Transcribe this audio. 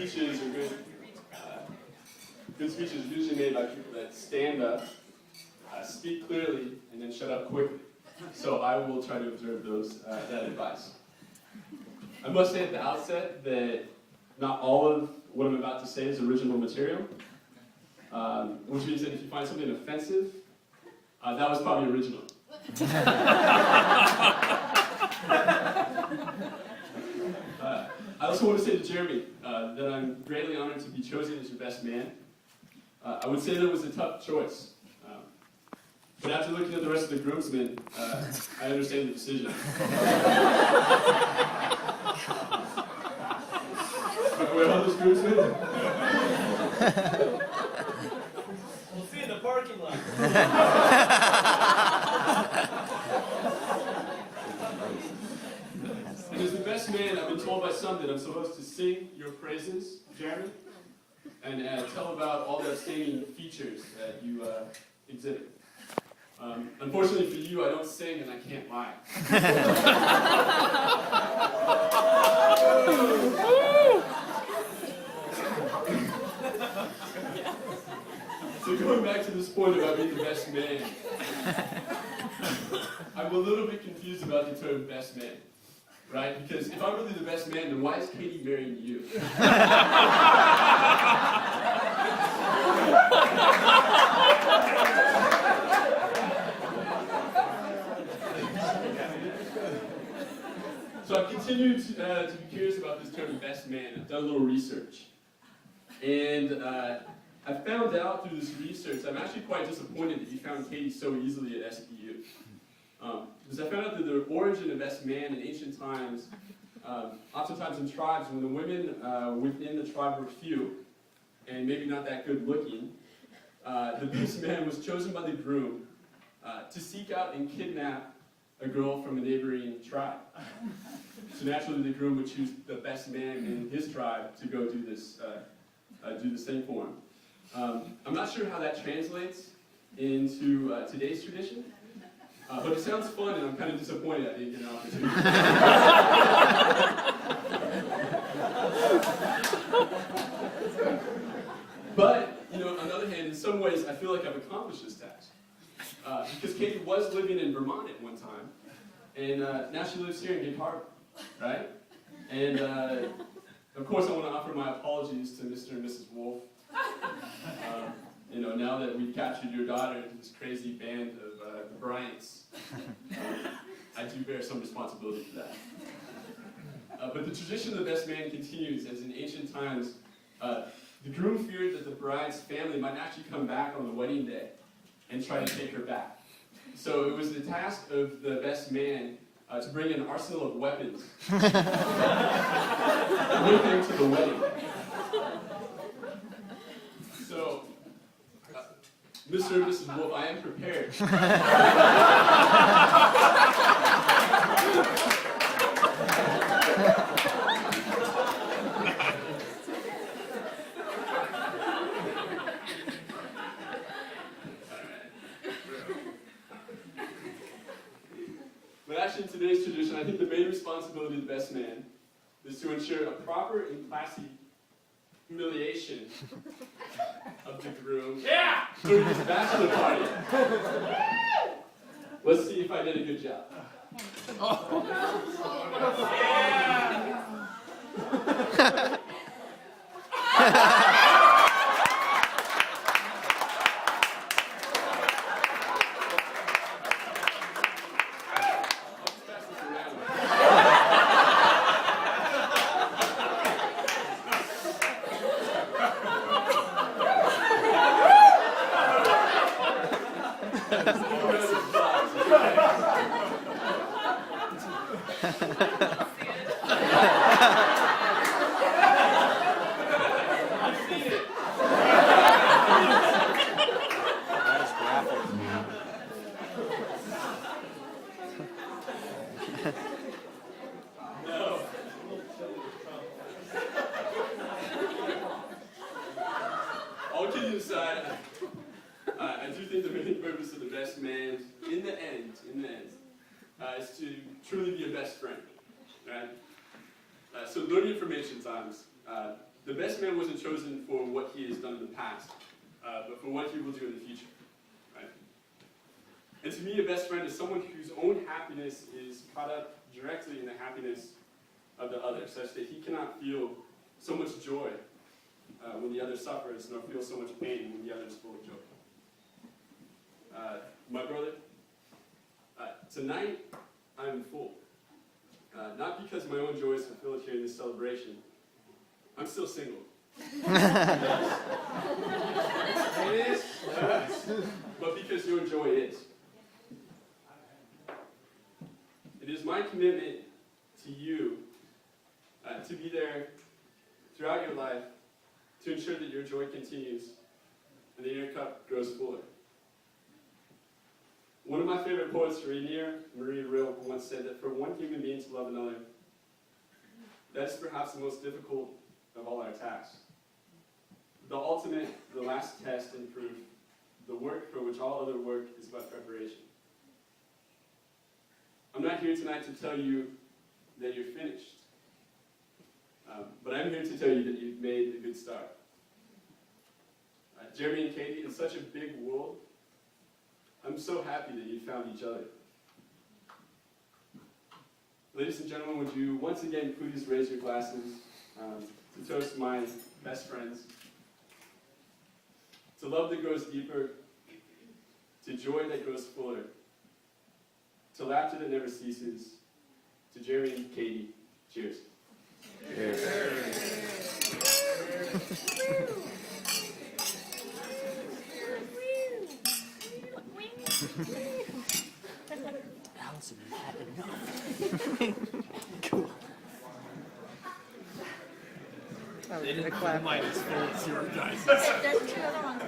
speeches are good speeches are usually made by people that stand up, speak clearly, and then shut up quickly. So I will try to observe that advice. I must say at the outset that not all of what I'm about to say is original material, which means that if you find something offensive, that was probably original. I also want to say to Jeremy that I'm greatly honored to be chosen as your best man. I would say that it was a tough choice. But after looking at the rest of the groomsmen, I understand the decision. Where are those groomsmen? We'll see in the parking lot. And as the best man, I've been told by some that I'm supposed to sing your praises, Jeremy, and tell about all the outstanding features that you exhibit. Unfortunately for you, I don't sing and I can't lie. So going back to this point about being the best man, I'm a little bit confused about the term best man, right? Because if I'm really the best man, then why is Katie marrying you? So I've continued to be curious about this term best man. I've done a little research. And I found out through this research, I'm actually quite disappointed that you found Katie so easily at SPU. Because I found out that the origin of best man in ancient times, oftentimes in tribes, when the women within the tribe were few, and maybe not that good looking, the best man was chosen by the groom to seek out and kidnap a girl from a neighboring tribe. So naturally the groom would choose the best man in his tribe to go do this thing for him. I'm not sure how that translates into today's tradition, but it sounds fun and I'm kind of disappointed I didn't get an opportunity. But, on the other hand, in some ways I feel like I've accomplished this task. Because Katie was living in Vermont at one time, and now she lives here in Gig Harbor, right? And of course I want to offer my apologies to Mr. and Mrs. Wolf. Now that we've captured your daughter into this crazy band of the Bryants, I do bear some responsibility for that. But the tradition of the best man continues, as in ancient times, the groom feared that the bride's family might actually come back on the wedding day and try to take her back. So it was the task of the best man to bring an arsenal of weapons with him to the wedding. So, Mr. and Mrs. Wolf, I am prepared. But actually, in today's tradition, I think the main responsibility of the best man is to ensure a proper and classy humiliation of the groom during his bachelor party. Let's see if I did a good job. No. All kidding aside, I do think the main purpose of the best man, in the end, is to truly be a best friend, right? So learning information times. The best man wasn't chosen for what he has done in the past, but for what he will do in the future. Right? And to me, a best friend is someone whose own happiness is caught up directly in the happiness of the other, such that he cannot feel so much joy when the other suffers, nor feel so much pain when the other is full of joy. My brother, tonight I'm full. Not because my own joy is fulfilled here in this celebration. I'm still single. Yes. It is, but because your joy is. It is my commitment to you to be there throughout your life to ensure that your joy continues and that your cup grows fuller. One of my favorite poets, Rainier Marie Rilke, once said that for one human being to love another, that is perhaps the most difficult of all our tasks. The ultimate, the last test and proof, the work for which all other work is but preparation. I'm not here tonight to tell you that you're finished, but I'm here to tell you that you've made a good start. Jeremy and Katie, in such a big world, I'm so happy that you found each other. Ladies and gentlemen, would you once again please raise your glasses to toast my best friends, to love that grows deeper, to joy that grows fuller, to laughter that never ceases, to Jeremy and Katie, cheers. Cheers. Allison, you had enough. Cool. They didn't clap. Mine is full of zero guys. There's two other ones.